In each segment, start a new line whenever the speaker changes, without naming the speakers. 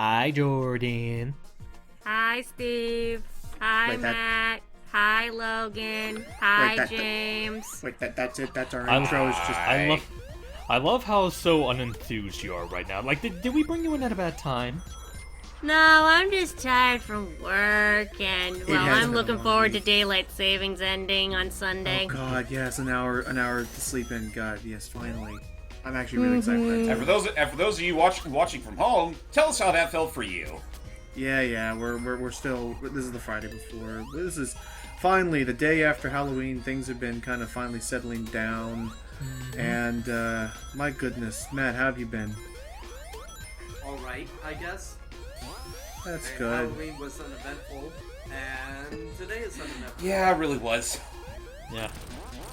Hi, Jordan.
Hi, Steve. Hi,
Wait, that-
Matt. Hi, Logan. Hi,
that-
James.
Wait, that's it? That's our
I-
intro? Is just...
I love how so unenthused you are right now. Like, did we bring you in at a bad time?
No, I'm just tired from work, and well,
has
I'm
been a
looking
long
forward
week.
to daylight savings ending on Sunday.
Oh god, yes, an hour to sleep in. God, yes, finally. I'm actually really excited for that.
And for those of you watching from home, tell us how that felt for you.
Yeah, we're still. This is the Friday before. This is finally the day after Halloween. Things have been kind of finally settling down, and my goodness, Matt, how have you been?
Alright, I guess.
That's
And
good.
Halloween was uneventful, and today is uneventful.
Yeah, it really was.
Yeah.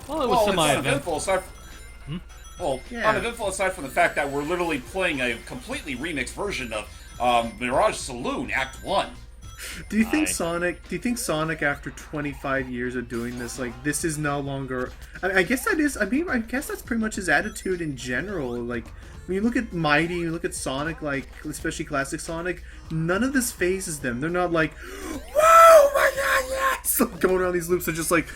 Well, it was semi-event.
uneventful aside.
Yeah.
Uneventful aside from the fact that we're literally playing a completely remixed version of Mirage Saloon Act 1.
Do you think
Aye.
Sonic, after 25 years of doing this, like, this is no longer... I guess that is... I guess that's pretty much his attitude in general. Like, when you look at Mighty, you look at Sonic, like, especially classic Sonic, none of this phases them. They're not like, whoa, my god, yes! Like, going around these loops, they're just like,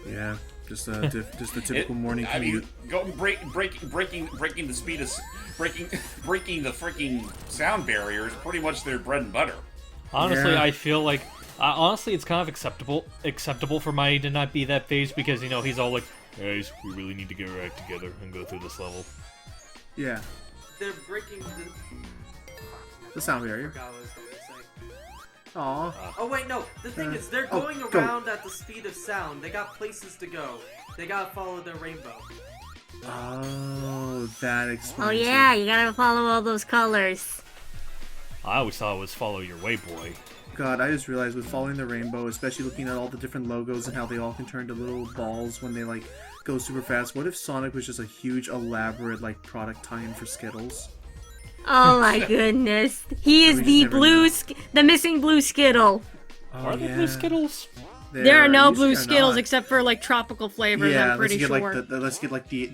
yeah, just a typical morning
I mean,
commute.
breaking the speed of breaking the freaking sound barrier is pretty much their bread and butter.
Honestly,
Yeah.
I feel like honestly it's kind of acceptable for Mighty to not be that phased because he's all like, guys, we really need to get our act together and go through this level.
Yeah,
They're breaking
the sound barrier.
forgot what I was going to say.
Aw.
Oh wait, no. The thing is, they're
oh,
going
go.
around at the speed of sound. They got places to go. They gotta follow their rainbow.
Oh, that explains
Oh
it.
yeah, you gotta follow all those colors.
I always thought it was follow your way, boy.
God, I just realized with following the rainbow, especially looking at all the different logos and how they all can turn to little balls when they, like, go super fast, what if Sonic was just a huge, elaborate, like, product tie-in for Skittles?
Oh my goodness. He is
We
the
just never know.
the missing blue Skittle.
Are there blue Skittles?
There are no blue
usually are
Skittles
not.
except for like tropical flavors,
Yeah,
I'm pretty
let's get
sure.
like let's get like the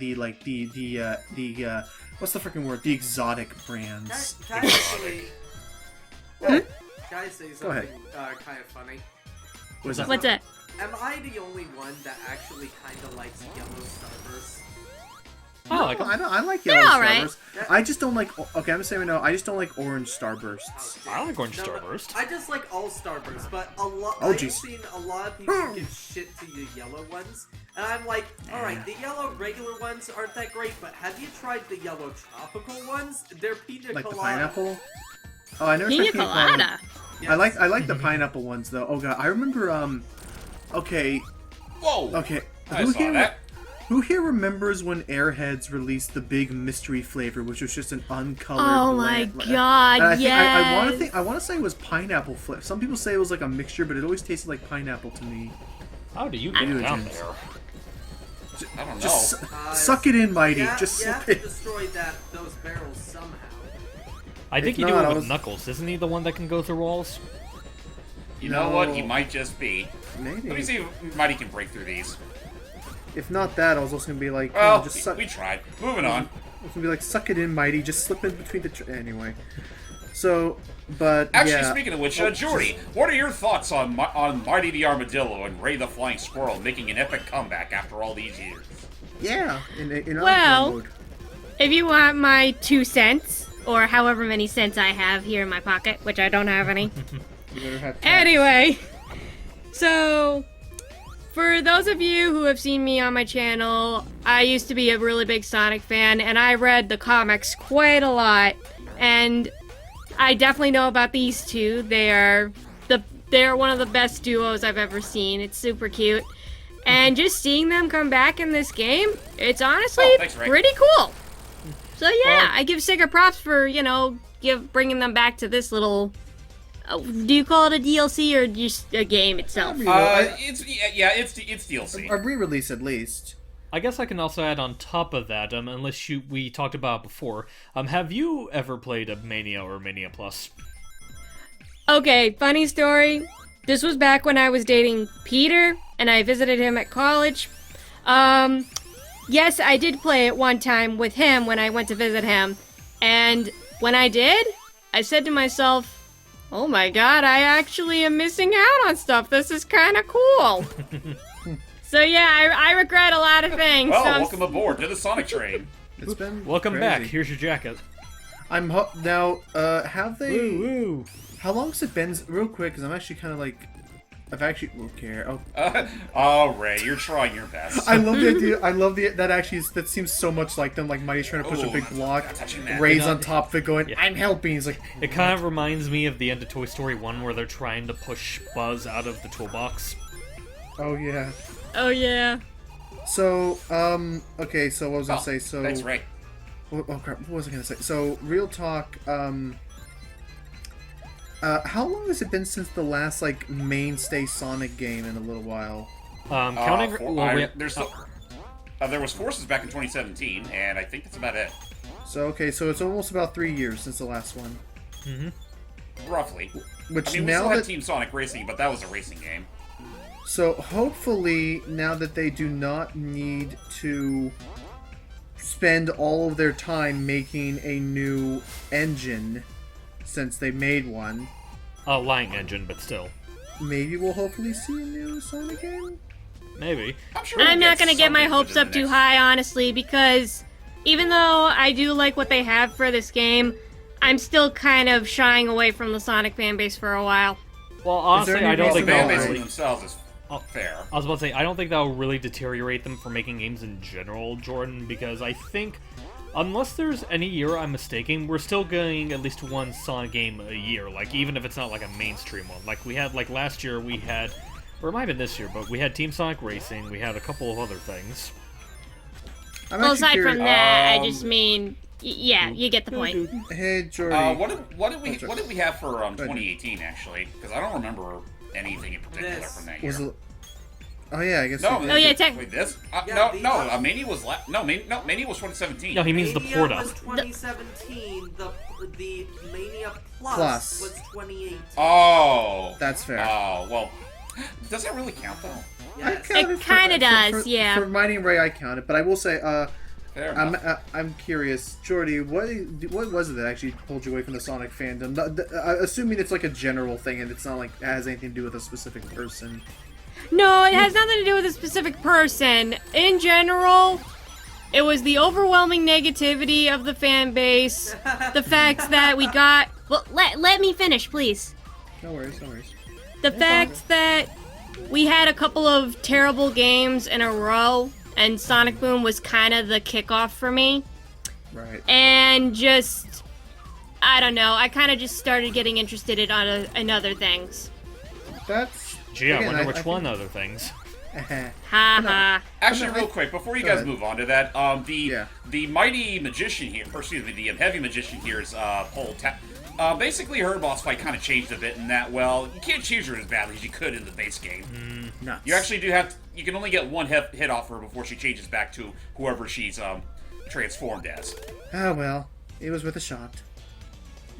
what's the freaking word? The exotic brands.
Can I actually... Can I say
Go ahead.
something kind of funny?
What is that?
What's that?
Am I the only one that actually kind of likes yellow starbursts?
Oh, like
I like yellow
alright.
starbursts. I just don't like. Okay, I'm gonna say right now. I just don't like orange starbursts.
I like orange
No,
starburst.
I just like all starbursts, but a lot.
Oh,
I've
jeez.
seen a lot of people give shit to the yellow ones, and I'm like, all right, the yellow regular ones aren't that great, but have you tried the yellow tropical ones? They're pina
Like the
colada.
pineapple. Oh, I never
Pina
tried
colada.
Yes.
I like the pineapple ones though. Oh god, I remember. Okay,
Whoa!
okay.
I saw that.
Who here remembers when Airheads released the big mystery flavor, which was just an uncolored?
Oh my
bland-
god,
And I think,
yes.
I want to say it was pineapple flavor. Some people say it was like a mixture, but it always tasted like pineapple to me.
How do you get
do it,
down
James.
there?
I don't know.
Just suck it in, Mighty.
Yeah,
Just
you have
suck
to
it.
destroy those barrels somehow.
I think
If
you do
not,
it
I
with
was-
Knuckles. Isn't he the one that can go through walls?
You know
No.
what? He might just be.
Maybe.
Let me see if Mighty can break through these.
If not that, I was also gonna be like,
Well,
just suck.
we tried. Moving on.
I was gonna be like, suck it in, Mighty. Just slip in between the. Anyway. So, but
Actually,
yeah.
speaking of which, Jordy, what are your thoughts on Mighty the Armadillo and Ray the Flying Squirrel making an epic comeback after all these years?
Yeah. In
Well-
encore mode.
If you want my 2 cents, or however many cents I have here in my pocket, which I don't have any.
You better have tax.
Anyway, so for those of you who have seen me on my channel, I used to be a really big Sonic fan, and I read the comics quite a lot, and I definitely know about these two. They're one of the best duos I've ever seen. It's super cute, and just seeing them come back in this game, it's honestly
Oh, thanks, Ray.
pretty cool. So yeah,
Well-
I give Sega props for bringing them back to this little. Do you call it a DLC or just a game itself?
It's DLC.
A re-release at least.
I guess I can also add on top of that, unless we talked about it before. Have you ever played a Mania or Mania Plus?
Okay, funny story. This was back when I was dating Peter, and I visited him at college. Yes, I did play it one time with him when I went to visit him, and when I did, I said to myself, oh my god, I actually am missing out on stuff. This is kind of cool. So yeah, I regret a lot of things.
Well,
so I'm
welcome aboard to the Sonic train.
It's been
Welcome
crazy.
back. Here's your jacket.
Now, have they...
Woo woo.
How long has it been? Real quick, because I'm actually kind of like... I've actually... Okay. Oh,
Oh, Ray, you're trying your best.
I love the idea. I love the... That actually is... That seems so much like them. Like, Mighty's trying to push a
Ooh,
big block.
not touching that.
Ray's
You know,
on top of it going,
yeah.
I'm helping. He's like...
It kind of reminds me of the end of Toy Story 1 where they're trying to push Buzz out of the toolbox.
Oh, yeah.
Oh yeah.
So, okay, so what was I
Oh,
gonna say? So...
Thanks, Ray.
Oh crap, what was I gonna say? So, real talk, how long has it been since the last, like, mainstay Sonic game in a little while?
Counting...
There was Forces back in 2017, and I think that's about it.
So, okay, so it's almost about 3 years since the last one.
Roughly.
Which
I mean, we
now
still had
that...
Team Sonic Racing, but that was a racing game.
So, hopefully, now that they do not need to spend all of their time making a new engine, since they made one,
Lying engine, but still.
maybe we'll hopefully see a new Sonic game?
Maybe.
I'm sure we'll
I'm not
get
gonna get my
something
hopes
within
up
the
too
next-
high, honestly, because even though I do like what they have for this game, I'm still kind of shying away from the Sonic fanbase for a while.
Well, honestly,
any
I don't
reason
think
they
that'll
made
Fan
it?
really...
themselves is
Oh.
fair.
I was about to say, I don't think that'll really deteriorate them from making games in general, Jordan, because I think, unless there's any year I'm mistaken, we're still getting at least one Sonic game a year, like, even if it's not, like, a mainstream one. Like, we had, like, last year we had, or it might have been this year, but we had Team Sonic Racing, we had a couple of other things.
I'm
Well,
actually
aside
curious-
from that, I just mean, yeah, you get the point.
Hey, Jordy.
What did we have for 2018 actually? Because I don't remember anything in particular
This.
from that year.
Was it... Oh, yeah, I guess...
No,
we did.
Oh, yeah, tech-
wait, this?
Yeah,
Mania was Mania was 2017.
No, he means the
Mania
port
was
up.
2017. The Mania Plus,
Plus.
was 2018.
Oh.
That's fair.
Oh well. Does that really count though?
I
Yes.
counted
It kinda does,
for,
yeah.
For Mighty and Ray, I counted, but I will say,
Fair enough.
I'm curious, Jordy, what was it that actually pulled you away from the Sonic fandom? Assuming it's like a general thing and it's not like it has anything to do with a specific person.
No, it has nothing to do with a specific person. In general, it was the overwhelming negativity of the fan base, the fact that we got... Well, let me finish, please.
No worries, no worries.
The fact that we had a couple of terrible games in a row, and Sonic Boom was kind of the kickoff for me.
Right.
And just... I don't know, I kind of just started getting interested in other things.
That's...
Gee, I
again,
wonder which
think-
one other things.
Ha ha.
Actually,
no,
real quick, before you
go
guys
ahead.
move on to that,
Yeah.
the mighty magician here, or excuse me, the heavy magician here's basically her boss fight kind of changed a bit in that, well, you can't choose her as badly as you could in the base game.
Nuts.
You actually do have, you can only get one hit off her before she changes back to whoever she's transformed as.
Ah, well, it was worth a shot.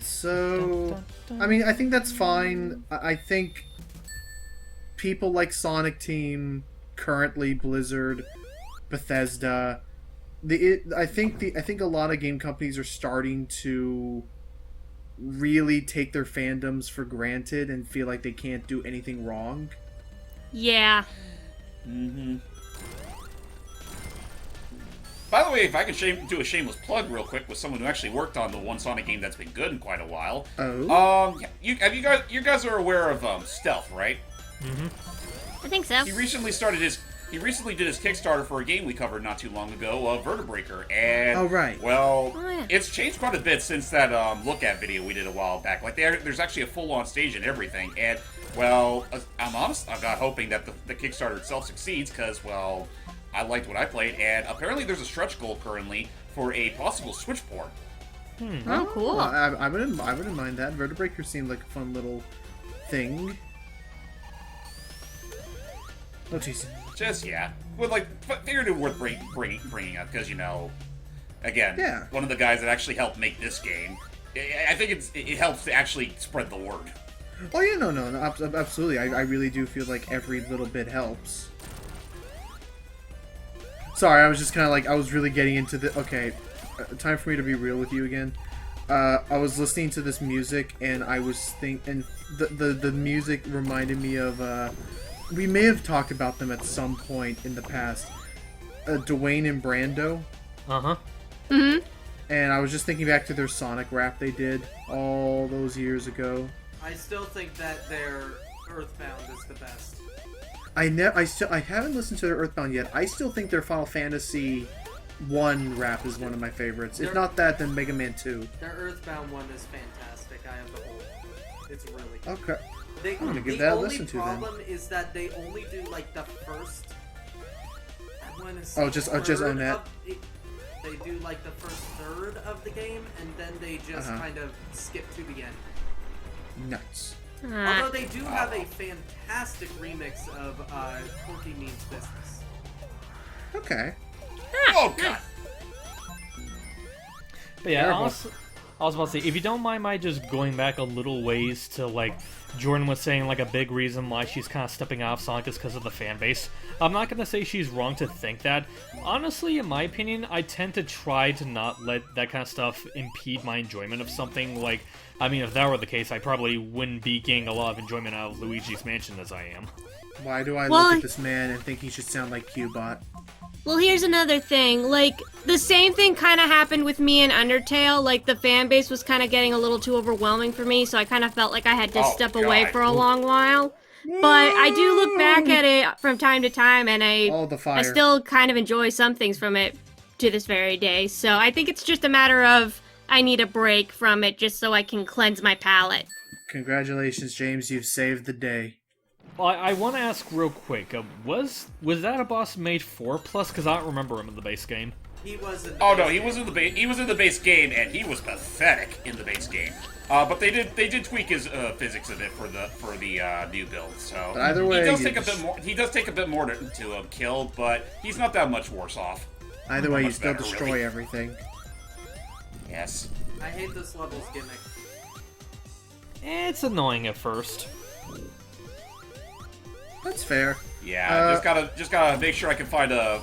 So, I mean, I think that's fine. I think people like Sonic Team, currently Blizzard, Bethesda, I think a lot of game companies are starting to really take their fandoms for granted and feel like they can't do anything wrong.
Yeah.
By the way, if I could do a shameless plug real quick with someone who actually worked on the one Sonic game that's been good in quite a while.
Oh.
You guys are aware of Stealth, right?
I think so.
He recently did his Kickstarter for a game we covered not too long ago, Vertebreaker, and
Oh, right.
well,
Oh, yeah.
it's changed quite a bit since that look at video we did a while back. Like there's actually a full-on stage and everything, and well, I'm not hoping that the Kickstarter itself succeeds because well, I liked what I played, and apparently there's a stretch goal currently for a possible Switch port.
Oh, cool.
I wouldn't mind that. Vertebreaker seemed like a fun little thing. Oh, jeez.
Just yeah, would like figured it worth bringing up because you know, again,
Yeah.
one of the guys that actually helped make this game. I think it helps to actually spread the word.
Oh yeah, no, absolutely. I really do feel like every little bit helps. Sorry, I was just kind of like I was really getting into the. Okay, time for me to be real with you again. I was listening to this music and I was thinking, the music reminded me of, we may have talked about them at some point in the past, Dwayne and Brando.
Uh-huh.
Mm-hmm.
And I was just thinking back to their Sonic rap they did all those years ago.
I still think that their Earthbound is the best.
I haven't listened to their Earthbound yet. I still think their Final Fantasy 1 rap is one of my favorites. If not that, then Mega Man 2.
Their Earthbound one is fantastic. I have the whole. It's really.
Okay.
I'm
gonna give that a listen to, then.
The only problem is that they only do like the first. I want to say.
Oh, just own that.
They do like the first third of the game, and then they just kind of skip to the end.
Nice.
Although they do have a fantastic remix of Corky Means Business.
Okay.
Oh god.
But yeah,
Terrible.
honestly, I was about to say, if you don't mind my just going back a little ways to, like, Jordan was saying, like, a big reason why she's kind of stepping out of Sonic is because of the fan base. I'm not going to say she's wrong to think that. Honestly, in my opinion, I tend to try to not let that kind of stuff impede my enjoyment of something. Like, I mean, if that were the case, I probably wouldn't be getting a lot of enjoyment out of Luigi's Mansion as I am.
Why do I
Well,
look at this man and think he should sound like Cubot?
Well, here's another thing. Like, the same thing kind of happened with me in Undertale. Like, the fan base was kind of getting a little too overwhelming for me, so I kind of felt like I had to
Oh,
step away
God.
for a long while. But I do look back at it from time to time, and
All the fire.
I still kind of enjoy some things from it to this very day. So I think it's just a matter of I need a break from it just so I can cleanse my palate.
Congratulations, James. You've saved the day.
Well, I want to ask real quick, was that a boss made 4+? Because I don't remember him in the base game.
He was in.
Oh no, he was in the base. He was in the base game, and he was pathetic in the base game. But they did tweak his physics a bit for the new build. So
But either way,
he does
you
take a
just-
bit more. He does take a bit more to kill, but he's not that much worse off.
Either way, you
much
still
better,
destroy
really.
everything.
Yes.
I hate this level's gimmick.
It's annoying at first.
That's fair.
Yeah. Just gotta make sure I can find a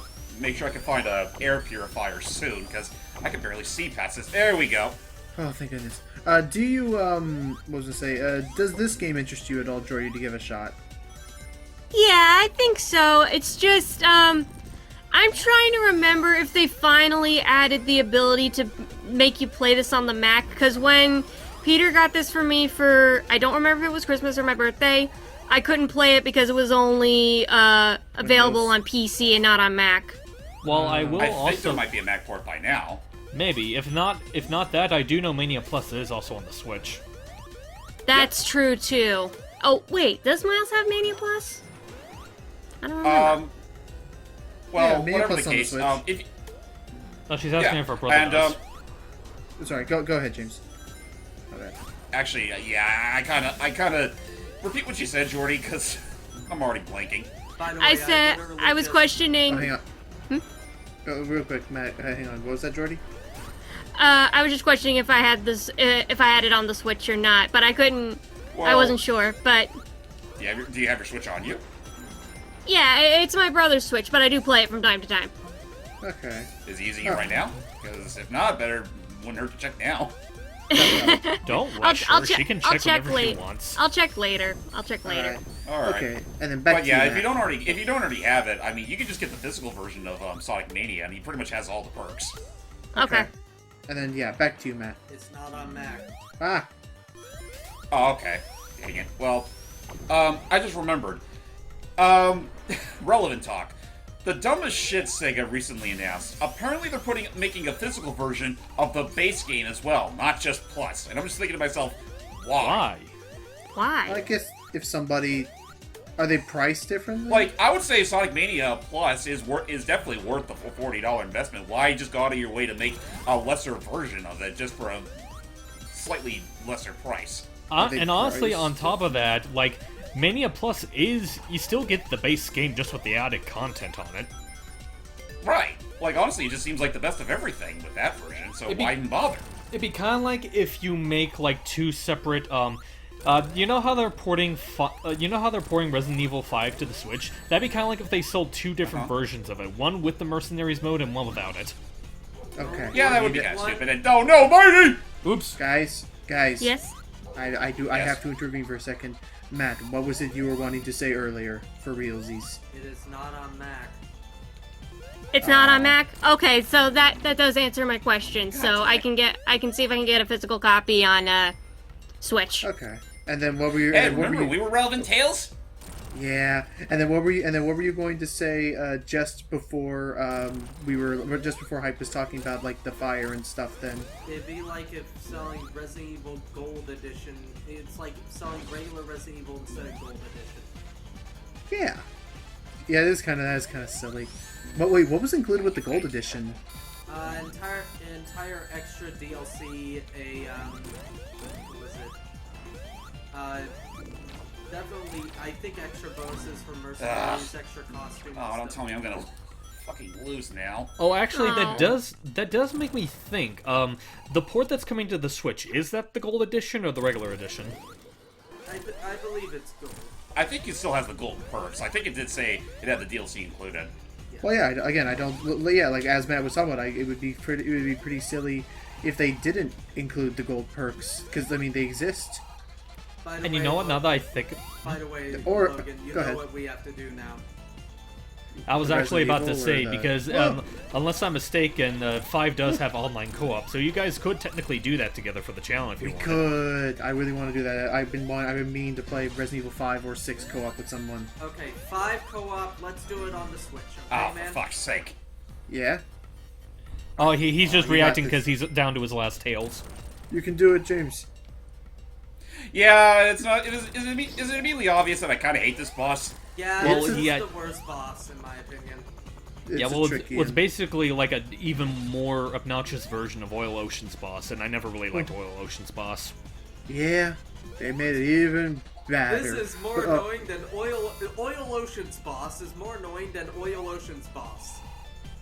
air purifier soon, because I can barely see past this. There we go.
Oh, thank goodness. Do you, what was I say? Does this game interest you at all, Jordy, to give a shot?
Yeah, I think so. It's just, I'm trying to remember if they finally added the ability to make you play this on the Mac, because when Peter got this for me for, I don't remember if it was Christmas or my birthday, I couldn't play it because it was only available on PC and not on Mac.
Well, I will
I think
also...
there might be a Mac port by now.
Maybe. If not that, I do know Mania Plus is also on the Switch.
That's true, too. Oh, wait, does Miles have Mania Plus? I don't remember.
Well,
Yeah, Mania
whatever
Plus
the
on the
case,
Switch.
if
No, she's asking
yeah,
if her brother
and
does.
Sorry, go ahead, James. Okay.
actually, yeah, I kind of repeat what you said, Jordy, because I'm already blanking.
By the way,
I said,
literally
I was
just-
questioning...
Oh, hang on. Real quick, Matt, hang on. What was that, Jordy?
I was just questioning if I had this, if I had it on the Switch or not, but I couldn't. I
Well-
wasn't sure, but
Do you have your Switch on you?
yeah, it's my brother's Switch, but I do play it from time to time.
Okay.
Is he using it right now? Because if not, wouldn't hurt to check now.
Don't rush her. She can check whenever she
later.
wants.
I'll check later. I'll check later.
All right.
Okay, and then back
But
to
yeah,
you,
if you
Matt.
don't already have it, I mean, you can just get the physical version of Sonic Mania, and he pretty much has all the perks.
Okay.
And then, yeah, back to you, Matt.
It's not on Mac.
Ah,
Oh, okay. Dang it. Well, I just remembered. Relevant talk. The dumbest shit Sega recently announced. Apparently they're making a physical version of the base game as well, not just Plus. And I'm just thinking to myself, why?
Why?
Why?
I guess if somebody... Are they priced differently?
Like, I would say Sonic Mania Plus is definitely worth the $40 investment. Why just go out of your way to make a lesser version of it just for a slightly lesser price?
they
And honestly,
priced?
on top of that, like, Mania Plus is... You still get the base game just with the added content on it.
Right. Like, honestly, it just seems like the best of everything with that version, so why even bother?
It'd be kind of like if you make, like, two separate, you know how they're porting Resident Evil 5 to the Switch? That'd be kind of like if they sold two different versions of it, one with the Mercenaries mode and one without it.
Okay.
Yeah, that would be
Need
kind
to-
of stupid. And oh no, Mighty!
Oops.
Guys,
Yes?
I
Yes.
have to intervene for a second. Matt, what was it you were wanting to say earlier for realsies?
It is not on Mac.
It's not on Mac? Okay, so that does answer my question. So I can see if I can get a physical copy on Switch.
Okay. And then what were you?
Hey,
and what
remember
were you,
we were relevant tales?
Yeah. And then what were you? And then what were you going to say just before just before Hype was talking about like the fire and stuff? Then.
It'd be like if selling Resident Evil Gold Edition. It's like selling regular Resident Evil instead of Gold Edition.
Yeah. Yeah, that is kind of silly. But wait, what was included with the gold edition?
Entire extra DLC. What was it? Definitely, I think extra bonuses for mercenaries, extra costumes.
Oh, don't tell me I'm gonna fucking lose now.
Oh, actually,
Oh.
that does make me think. The port that's coming to the Switch, is that the Gold Edition or the regular edition?
I believe it's gold.
I think it still has the gold perks. I think it did say it had the DLC included.
Well, yeah. Again, I don't. Well, yeah, like as Matt was talking about, it would be pretty silly if they didn't include the gold perks, because I mean they exist.
By the
And you
way,
know what? Now that I think,
By the way,
Or-
Logan, you
go
know
ahead.
what we have to do now.
I was
The
actually
Resident
about to
Evil or
say
the-
because
Well-
unless I'm mistaken, 5 does have online co-op, so you guys could technically do that together for the channel if you
We
want.
could. I really want to do that. I've been meaning to play Resident Evil 5 or 6 co-op with someone.
Okay, 5 co-op. Let's do it on the Switch. Okay,
Oh, for
man.
fuck's sake.
Yeah.
Oh, he's just
you got
reacting
this.
because he's down to his last tails.
You can do it, James.
Yeah, it's not. Is it immediately obvious that I kind of hate this boss?
Yeah,
Well,
this is
yeah.
the worst boss in my opinion.
It's
Yeah,
a
well,
tricky
it's
one.
basically like an even more obnoxious version of Oil Ocean's boss, and I never really liked Oil Ocean's boss.
Yeah. They made it even better.
This is more
But,
annoying than Oil Ocean's boss is more annoying than Oil Ocean's boss.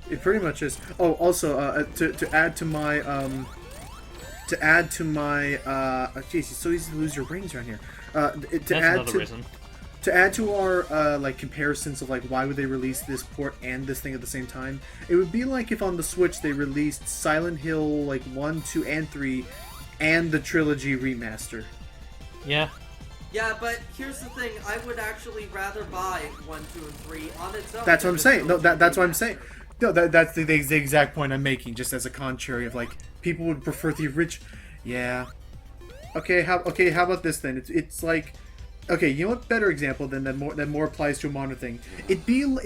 It pretty much is. Oh, also, to add to my jeez, it's so easy to lose your brains around here.
That's another reason.
To add to our like comparisons of like why would they release this port and this thing at the same time, it would be like if on the Switch they released Silent Hill like 1, 2, and 3, and the trilogy remaster.
Yeah.
Yeah, but here's the thing: I would actually rather buy 1, 2, and 3 on its own.
That's what
than
I'm
the
saying. No,
trilogy
that's what I'm
remaster.
saying. No, that's the exact point I'm making. Just as a contrary of like people would prefer the rich. Yeah. Okay. How about this then? It's like. Okay, you know what? Better example than that more applies to a modern thing. It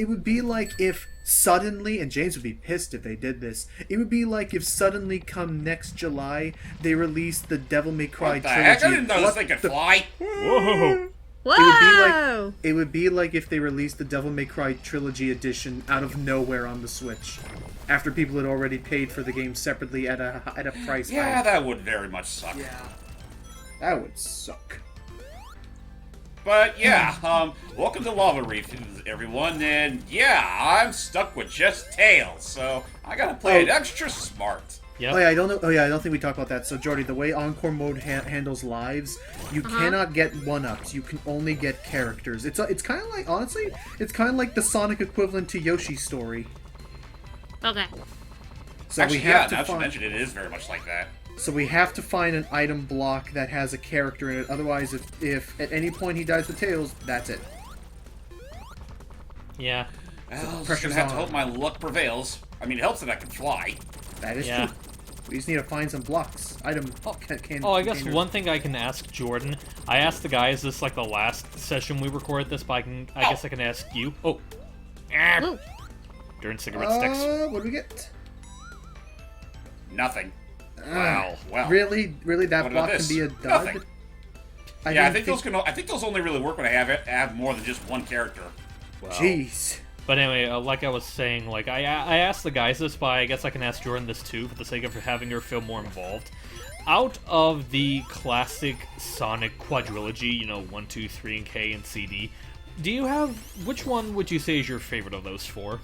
would be like if suddenly, and James would be pissed if they did this. It would be like if suddenly, come next July, they released the Devil May Cry
What the
trilogy.
heck? I didn't know this
What
thing could
the-
fly.
Whoa.
Whoa!
It would be like if they released the Devil May Cry trilogy edition out of nowhere on the Switch, after people had already paid for the game separately at a price
Yeah,
hike.
that would very much suck.
Yeah.
That would suck.
But yeah, welcome to Lava Reef, everyone. And yeah, I'm stuck with just Tails, so I gotta play it extra smart.
Yep.
Oh yeah, I don't know. Oh yeah, I don't think we talked about that. So Jordy, the way Encore mode handles lives, you cannot get one-ups. You can only get characters. It's kind of like, honestly, it's kind of like the Sonic equivalent to Yoshi's Story.
Okay.
So
Actually,
we
yeah,
have to
now that you
find.
mention it, it is very much like that.
So we have to find an item block that has a character in it. Otherwise, if at any point he dies with Tails, that's it.
Yeah.
Well, just
pressure's
gonna have to
on.
hope my luck prevails. I mean, it helps that I can fly.
That is
Yeah.
true. We just need to find some blocks. Item.
Oh, I guess one thing I can ask Jordan. I asked the guys this like the last session we recorded this, but I guess I can ask you. Oh. Ah.
Ooh.
During cigarette sticks.
What do we get?
Nothing.
Ah,
Wow. Well.
Really, that
What about
block can
this?
be a dud.
Nothing. Yeah, I
didn't
think those only really work when I have more than just one character.
Wow.
Jeez.
But anyway, like I was saying, like I asked the guys this, but I guess I can ask Jordan this too, for the sake of having her feel more involved. Out of the classic Sonic quadrilogy, you know, 1, 2, 3, and K and CD, do you have which one would you say is your favorite of those 4?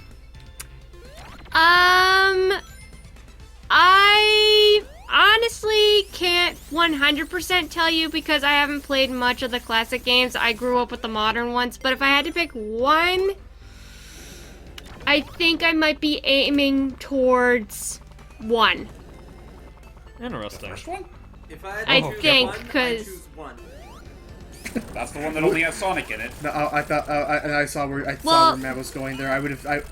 I honestly can't 100% tell you because I haven't played much of the classic games. I grew up with the modern ones, but if I had to pick one, I think I might be aiming towards 1.
Interesting.
First one?
If I had
I
to choose
think,
one, I'd
'cause-
choose 1.
That's the one that only has Sonic in it.
No, I thought I saw where
Well-
Matt was going there.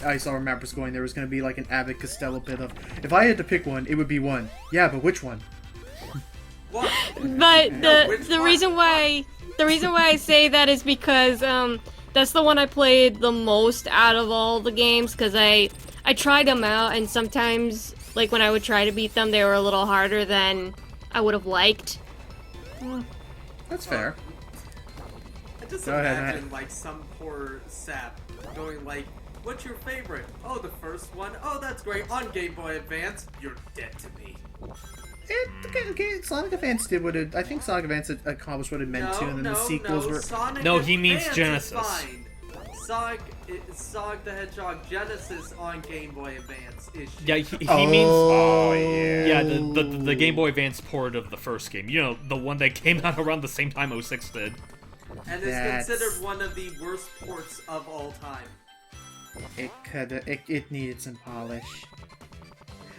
I saw where Matt was going. There was going to be like an Abbott Costello bit of, if I had to pick one, it would be 1. Yeah, but which one?
What?
But
which
the
one?
reason why I say that is because that's the one I played the most out of all the games, because I tried them out, and sometimes like when I would try to beat them, they were a little harder than I would have liked.
That's fair.
I just
Go ahead,
imagine like some poor sap going like, "What's your favorite? Oh, the first one. Oh, that's great. On Game Boy Advance, you're dead to me."
Okay, Sonic Advance did what it. I think Sonic Advance accomplished what it meant to, and then the sequels were.
Sonic
No, he means
Advance is
Genesis.
fine. Sonic the Hedgehog Genesis on Game Boy Advance is shit.
Yeah, he
Oh,
means.
Oh, yeah.
Yeah, the Game Boy Advance port of the first game. You know, the one that came out around the same time 06 did.
And is
That's-
considered one of the worst ports of all time.
It needed some polish.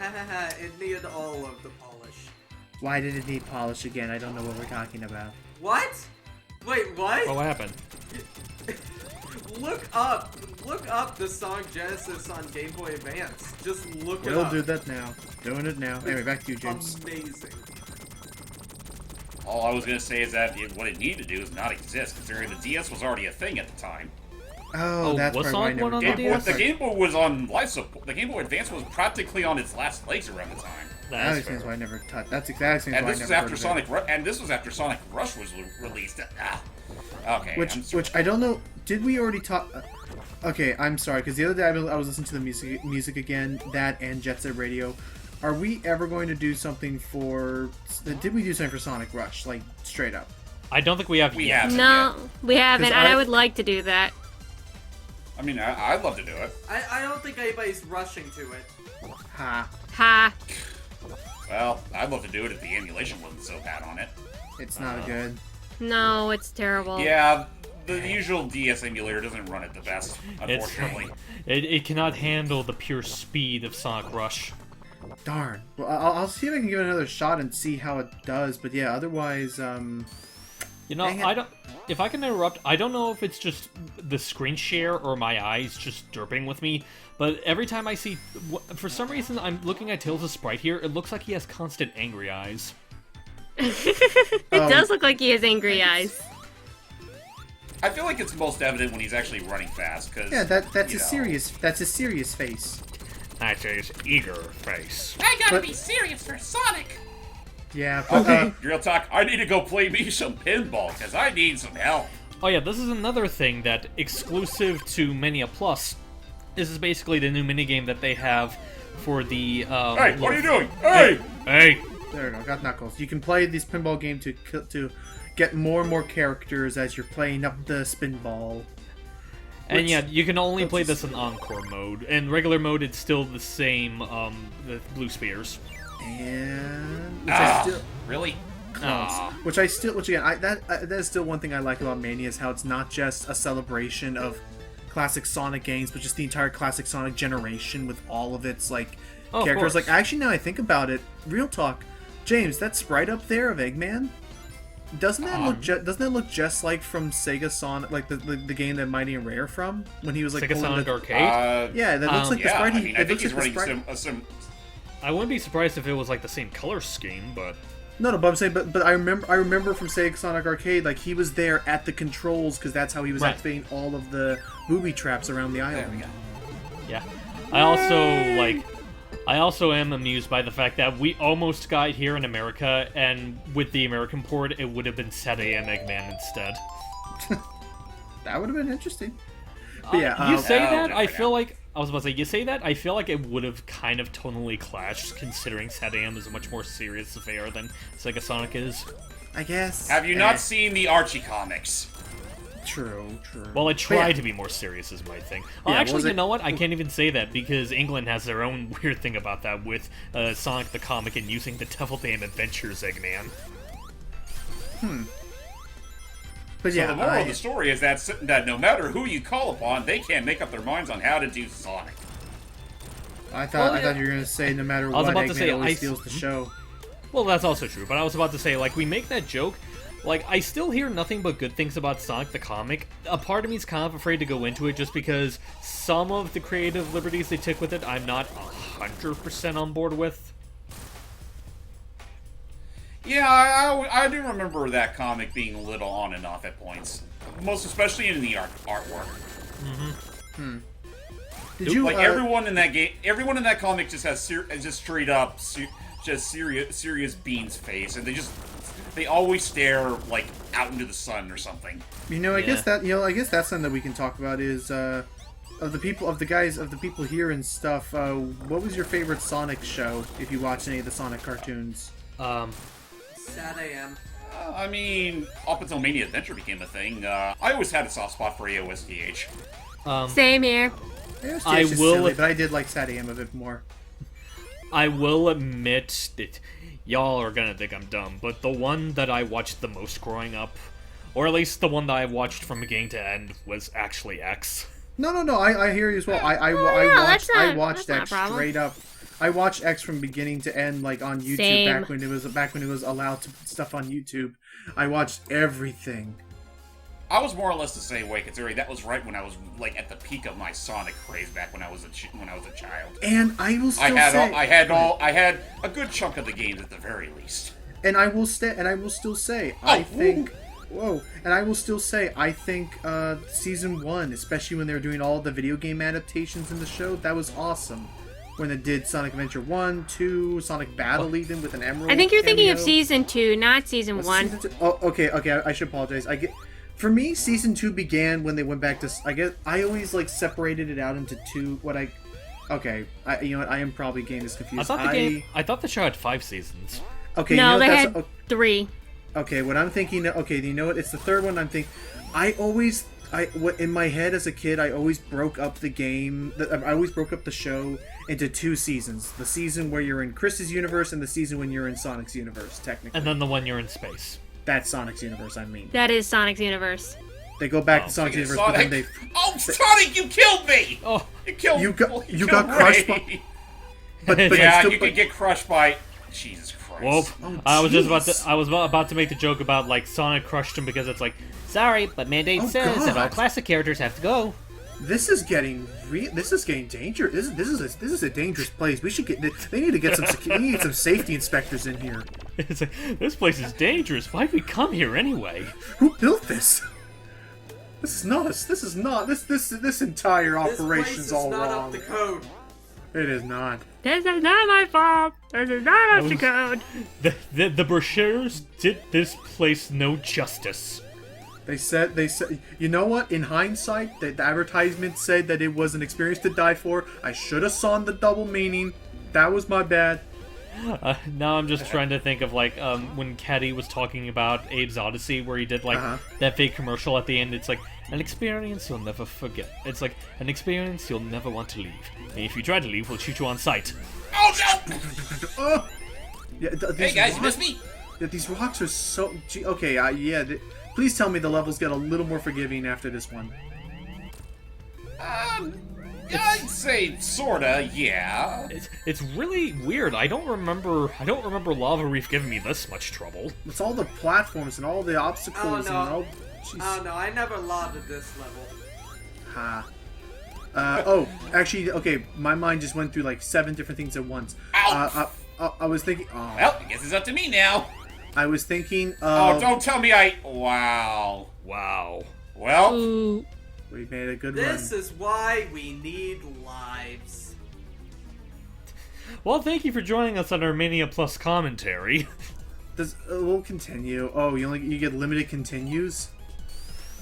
Hahaha, it needed all of the polish.
Why did it need polish again? I don't know what we're talking about.
What? Wait, what?
What happened?
Look up the song Genesis on Game Boy Advance. Just look it
We'll
up.
do that now. Doing it now. Anyway, back to you, James.
Amazing.
All I was gonna say is that what it needed to do is not exist, considering the DS was already a thing at the time.
Oh,
Oh,
that's
was
probably why I
Sonic
never
one on
did
the
that.
DS?
The Game Boy was on life support. The Game Boy Advance was practically on its last legs around the time.
That
That's
explains
fair.
why I never touched. That's exactly why
And
I
this
never
was
heard
after
of
Sonic. And this was after Sonic Rush was released. Okay.
Which I don't know. Did we already talk? Okay, I'm sorry, because the other day I was listening to the music again. That and Jet Set Radio. Are we ever going to do something for? Did we do something for Sonic Rush? Like straight up?
I don't think we have
We
yet.
have.
No, we haven't,
'Cause
and I
I-
would like to do that.
I mean, I'd love to do it.
I don't think anybody's rushing to it.
Ha!
Ha.
Well, I'd love to do it if the emulation wasn't so bad on it.
It's not good.
No, it's terrible.
Yeah, the usual DS emulator doesn't run it the best,
It's,
unfortunately.
it cannot handle the pure speed of Sonic Rush.
Darn. Well, I'll see if I can give it another shot and see how it does. But yeah, otherwise,
You know,
Dang it.
I don't. If I can interrupt, I don't know if it's just the screen share or my eyes just derping with me, but every time I see, for some reason, I'm looking at Tails' sprite here. It looks like he has constant angry eyes.
It does look like he has angry eyes.
I feel like it's most evident when he's actually running fast, because...
yeah, that's
you
a
know.
serious face.
That's his eager face.
I gotta
But-
be serious for Sonic!
Yeah. But,
Okay, real talk, I need to go play me some pinball, because I need some help.
Oh yeah, this is another thing that exclusive to Mania Plus. This is basically the new minigame that they have for the.
Hey, what are you doing? Hey!
Hey!
there we go. Got Knuckles. You can play this pinball game to get more and more characters as you're playing up the spinball.
And
Which-
yeah, you can only play this in Encore mode. In regular mode, it's still the same, the blue spheres.
And
Really? Ah.
which again, that is still one thing I like about Mania is how it's not just a celebration of classic Sonic games, but just the entire classic Sonic generation with all of its like
Oh, of
characters.
course.
Like actually, now I think about it, real talk, James, that sprite up there of Eggman, doesn't that look just like from Sega Sonic, like the game that Mighty and Rare from when he was like
Sega
pulling
Sonic
the,
Arcade?
yeah, that looks like the
Yeah,
sprite.
I mean, I
it
think
looks
he's
like the
running
sprite.
some...
I wouldn't be surprised if it was like the same color scheme, but
No, but I'm saying, but I remember from Sega Sonic Arcade, like he was there at the controls because that's how he was
Right.
activating all of the booby traps around the
There we
island.
go.
yeah. I also am amused by the fact that we almost got here in America, and with the American port, it would have been Set AM Eggman instead.
That would have been interesting. But yeah,
You say
Oh,
that, I
different
feel
now.
like I was about to say. You say that, I feel like it would have kind of tonally clashed, considering Set AM is a much more serious affair than Sega Sonic is.
I guess.
Have you not seen the Archie comics?
True.
Well, I
But
try
yeah.
to be more serious, is my thing.
Yeah,
Actually,
was
you
it-
know what? I can't even say that because England has their own weird thing about that with Sonic the Comic and using the Devil Damn Adventures Eggman.
But
So
yeah,
the moral of the story is that no matter who you call upon, they can't make up their minds on how to do Sonic.
I thought
Well,
you were gonna say no matter
was
what,
about to
Eggman
say,
always steals the show.
Well, that's also true, but I was about to say, like, we make that joke. Like, I still hear nothing but good things about Sonic the comic. A part of me is kind of afraid to go into it just because some of the creative liberties they took with it, I'm not 100% on board with.
Yeah, I do remember that comic being a little on and off at points. Most especially in the artwork.
Did you
Like, everyone in that game, everyone in that comic just has just straight up, just serious Bean's face, and they always stare, like, out into the sun or something.
You know, I guess that's something that we can talk about is of the people here and stuff. What was your favorite Sonic show? If you watched any of the Sonic cartoons?
Sad I am.
I mean, up until Mania Adventure became a thing, I always had a soft spot for AOSTH.
Same here.
Yeah,
I
it's just
will-
silly, but I did like Sad AM a bit more.
I will admit that y'all are gonna think I'm dumb, but the one that I watched the most growing up, or at least the one that I watched from beginning to end, was actually X.
No, I hear you as well. I
that's
watched
not a
X
problem.
straight up. I watched X from beginning to end, like on YouTube
Same.
back when it was allowed to put stuff on YouTube. I watched everything.
I was more or less the same way, considering that was right when I was, like, at the peak of my Sonic craze back when I was a child.
And I will still
I had
say
a good chunk of the games at the very least.
And I will still say I think season 1, especially when they were doing all the video game adaptations in the show, that was awesome. When they did Sonic Adventure 1, 2, Sonic Battle even with an Emerald.
I think you're thinking of
cameo.
season 2, not season
Was
1.
season 2? Oh, okay. I should apologize. For me, season 2 began when they went back to. I always like separated it out into two. You know what? I am probably getting this confused.
I thought the show had 5 seasons.
Okay,
No,
you know
they
what,
had 3.
Okay, what I'm thinking. Okay, you know what? It's the third one. I'm thinking. In my head as a kid, I always broke up the game. I always broke up the show into 2 seasons. The season where you're in Chris's universe and the season when you're in Sonic's universe, technically.
And then the one you're in space.
That's Sonic's universe, I mean.
That is Sonic's universe.
They go back to Sonic's universe, but then they...
Oh, Sonic, you killed me!
Oh,
You killed
You got
killed
crushed
Ray.
by... But
Yeah,
still,
you could get crushed by... Jesus Christ.
whoop.
Oh,
I was just
jeez.
about to make the joke about, like, Sonic crushed him because it's like, sorry, but mandate
Oh,
says that all
God.
classic characters have to go.
This is getting dangerous. This is a dangerous place. We should get. They need to get some. We need some safety inspectors in here.
It's like, this place is dangerous. Why'd we come here anyway?
Who built this? This entire
This place
operation's
is
all
not
wrong.
up to code.
It is not.
This is not my fault. This is not up to code.
The brochures did this place no justice.
They said. You know what? In hindsight, the advertisement said that it was an experience to die for. I should have saw the double meaning. That was my bad.
Now I'm just trying to think of, like, when Caddy was talking about Abe's Odyssey, where he did, like, that fake commercial at the end. It's like, an experience you'll never forget. It's like, an experience you'll never want to leave. And if you try to leave, we'll shoot you on sight.
Oh, no!
Oh! Yeah,
Hey, guys, you missed me?
Yeah, these rocks are so... Okay, yeah. Please tell me the levels get a little more forgiving after this one.
I'd say sorta, yeah.
It's really weird. I don't remember Lava Reef giving me this much trouble.
It's all the platforms and all the obstacles
Oh, no.
and all... Jeez.
Oh no, I never loved this level.
Ha. Actually, okay, my mind just went through like 7 different things at once.
Ow.
I was thinking... Oh,
Well, I guess it's up to me now.
I was thinking
Oh,
of...
don't tell me Wow.
Wow.
Well,
Ooh.
We made a good
This
run.
is why we need lives.
Well, thank you for joining us on our Mania Plus commentary.
We'll continue. Oh, you get limited continues?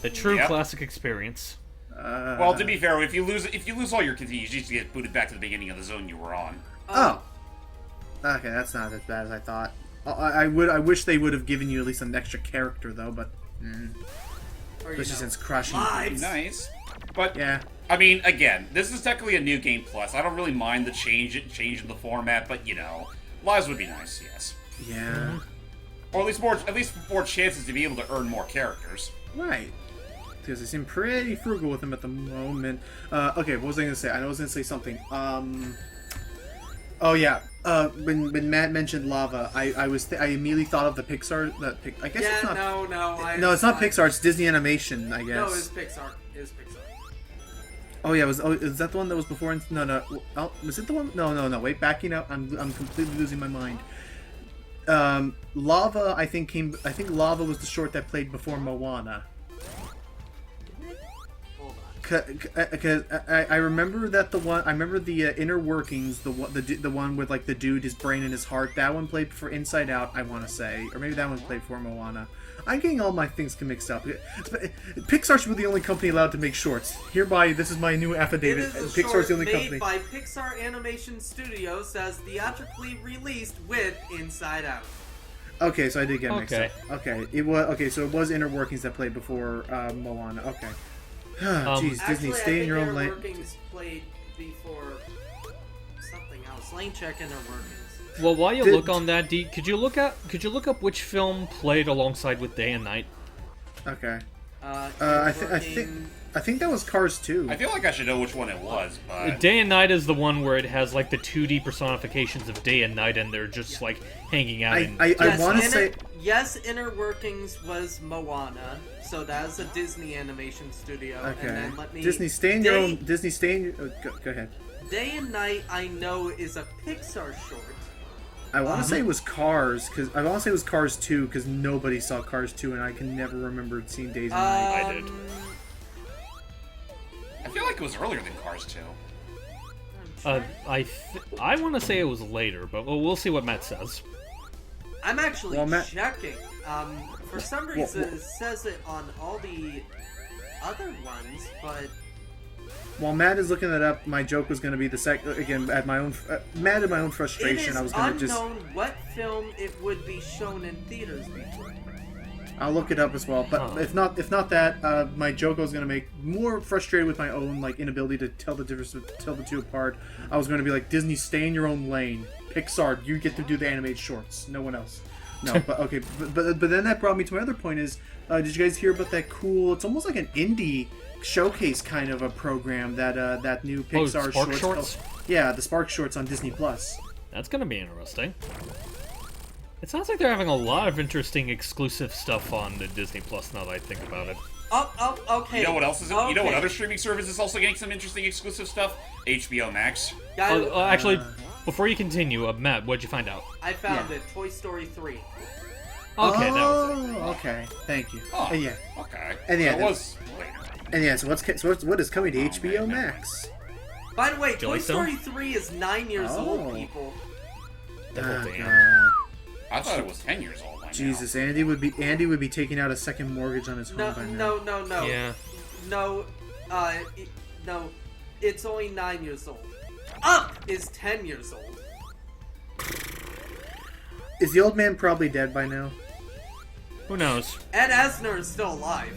The true
Yep.
classic experience.
well, to be fair, if you lose all your continues, you just get booted back to the beginning of the zone you were on.
Oh. Okay, that's not as bad as I thought. I wish they would have given you at least an extra character, though, but...
Or,
Especially since crushing...
lives.
Nice. But,
Yeah.
I mean, again, this is technically a new game plus. I don't really mind the change in the format, but, you know, lives would be nice, yes.
Yeah.
Or at least more chances to be able to earn more characters.
Right. Because they seem pretty frugal with them at the moment. Okay, what was I going to say? I was going to say something. Oh yeah. When Matt mentioned lava, I immediately thought of the Pixar. I guess
Yeah,
it's not.
no.
It's not Pixar. It's Disney Animation, I guess.
No, it's Pixar. It's Pixar.
Oh yeah, is that the one that was before? No. Oh, was it the one? No. Wait, backing up. I'm completely losing my mind. Lava. I think Lava was the short that played before Moana. Because I remember that the one I remember the inner workings, the one with like the dude, his brain and his heart. That one played for Inside Out, I want to say, or maybe that one played for Moana. I'm getting all my things mixed up. Pixar should be the only company allowed to make shorts. Hereby, this is my new affidavit.
It is a
Pixar's
short
the only
made
company.
by Pixar Animation Studios as theatrically released with Inside Out.
Okay, so I did get mixed
Okay.
up. Okay, it was okay. So it was inner workings that played before Moana. Okay. Jeez, Disney,
Actually,
stay in your own lane.
Workings played before something else. Lane check Inner Workings.
Well, while you
Did-
look on that, D, could you look up which film played alongside with Day and Night?
Okay.
Inner
I think that was Cars 2.
I feel like I should know which one it was, but
Day and Night is the one where it has like the 2D personifications of Day and Night, and they're just like hanging out.
I
Yes,
want to say.
Yes, Inner Workings was Moana, so that is a Disney animation studio.
Okay.
And then let me
Disney, stay in your own. Disney, stay in your. Go ahead.
Day and Night, I know, is a Pixar short.
I want to say it was Cars, because I want to say it was Cars 2, because nobody saw Cars 2, and I can never remember seeing Days and Night.
I did.
I feel like it was earlier than Cars 2.
I want to say it was later, but we'll see what Matt says.
I'm actually
Well, Matt-
checking. For some reason, it says it on all the other ones, but
While Matt is looking that up, my joke was going to be the again at my own mad at my own
it
frustration.
is
I was going to
unknown
just
what film it would be shown in theaters before.
I'll look it up as well. But
Huh.
if not that, my joke I was going to make more frustrated with my own like inability to tell the difference, tell the two apart. I was going to be like, Disney, stay in your own lane. Pixar, you get to do the animated shorts. No one else. No, but okay. But then that brought me to my other point is, did you guys hear about that cool? It's almost like an indie showcase kind of a program that that new Pixar
Spark
shorts. Yeah, the Spark shorts on Disney Plus.
That's gonna be interesting. It sounds like they're having a lot of interesting exclusive stuff on the Disney Plus now that I think about it.
Oh, okay.
You know what else is? You know what
Okay.
other streaming service is also getting some interesting exclusive stuff? HBO Max.
Actually, before you continue, Matt, what'd you find out?
I found it. Toy Story 3.
Okay, that was it.
Okay, thank you.
Oh,
Yeah,
okay.
And yeah,
that
the-
was later.
and yeah. So what is coming to HBO Max?
By the way,
you
Toy
like them?
Story 3 is 9 years
Oh.
old, people.
Oh,
Oh,
damn.
God.
I thought it was 10 years old by now.
Jesus, Andy would be taking out a second mortgage on his home
No,
by now.
no.
Yeah.
No, no. It's only 9 years old. Up is 10 years old.
Is the old man probably dead by now?
Who knows?
Ed Asner is still alive.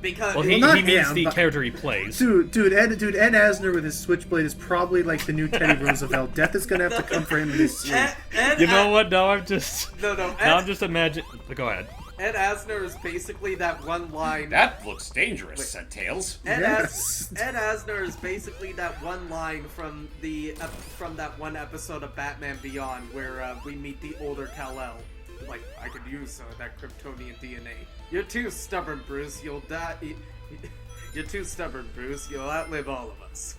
Because
Well, he
not
means
him,
the
but-
character he plays.
Dude, Ed Asner with his switchblade is probably like the new Teddy Roosevelt. Death is gonna have to come for him in his sleep.
Ed
You know what? Now I'm just
No,
now
Ed,
I'm just imagining. Go ahead.
Ed Asner is basically that one line.
That looks dangerous, said Tails.
Yes.
Ed Asner is basically that one line from from that one episode of Batman Beyond where we meet the older Kal-El. Like, I could use that Kryptonian DNA. You're too stubborn, Bruce. You'll die. You're too stubborn, Bruce. You'll outlive all of us.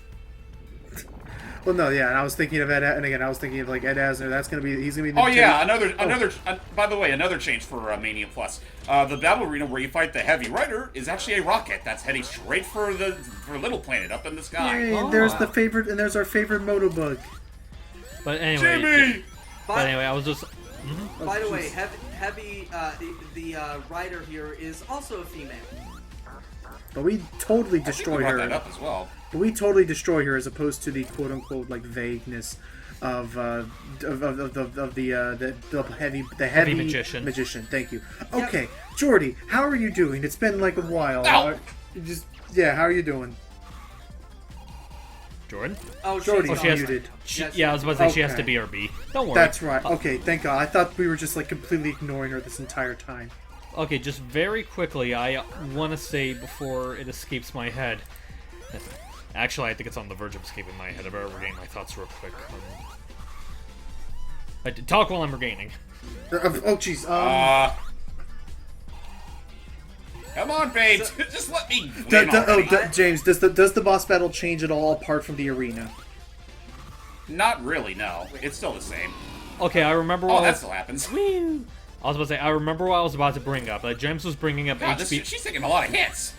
Well, no, yeah, and I was thinking of Ed, and again, I was thinking of like Ed Asner. He's gonna be. The
Oh yeah, another. By the way, another change for Mania Plus. The battle arena where you fight the heavy rider is actually a rocket that's heading straight for Little Planet up in the sky.
Yay,
Oh.
there's the favorite, and there's our favorite Motobug.
But anyway,
Jimmy.
but anyway, I was just.
By the way, Heavy, the writer here is also a female.
But we totally
I think
destroy
we brought
her.
that up as well.
But we totally destroy her as opposed to the quote unquote like vagueness of the heavy
magician.
Thank you. Okay, Jordy, how are you doing? It's been like a while.
Ow.
How are you doing?
Jordan?
Oh,
Jordy,
she's
she has-
muted.
Yeah, I was about to say she has
Okay.
to be RB. Don't worry.
That's right. Okay, thank God. I thought we were just like completely ignoring her this entire time.
Okay, just very quickly, I want to say before it escapes my head. Actually, I think it's on the verge of escaping my head. I better regain my thoughts real quick. Talk while I'm regaining.
Oh, jeez.
Come on, babe. Just let me win already.
James, does the boss battle change at all apart from the arena?
Not really, no. It's still the same.
Okay, I remember
Oh,
what
that still happens.
I was about to say, I remember what I was about to bring up. James was bringing up
God,
HBO.
she's taking a lot of hits.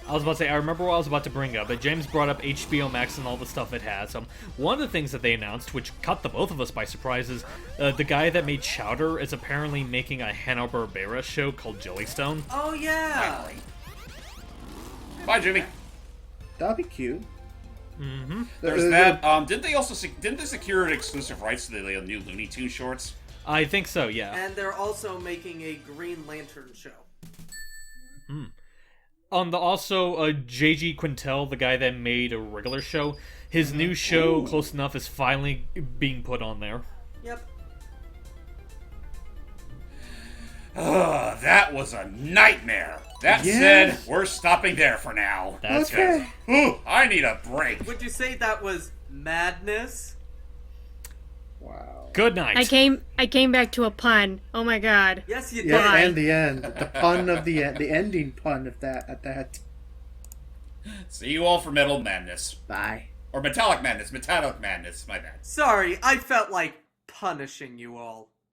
I was about to say, I remember what I was about to bring up, but James brought up HBO Max and all the stuff it has. One of the things that they announced, which caught the both of us by surprise, is the guy that made Chowder is apparently making a Hanna-Barbera show called Jellystone.
Oh yeah.
Finally. Bye, Jimmy.
That'd be cute.
Mm-hmm.
There's that. Didn't they secure exclusive rights to the new Looney Tunes shorts?
I think so, yeah.
And they're also making a Green Lantern show.
Also, J.G. Quintel, the guy that made a regular show, his new show, Close Enough, is finally being put on there.
Yep.
That was a nightmare. That
Yes.
said, we're stopping there for now.
That's
Okay.
Ooh, I need a break.
Would you say that was madness?
Wow.
Good night.
I came back to a pun. Oh my god.
Yes, you did.
Yeah,
Bye.
and the end. The pun of the end. The ending pun of that. At that.
See you all for Metal Madness.
Bye.
Or Metallic Madness. Metallic Madness. My bad.
Sorry, I felt like punishing you all.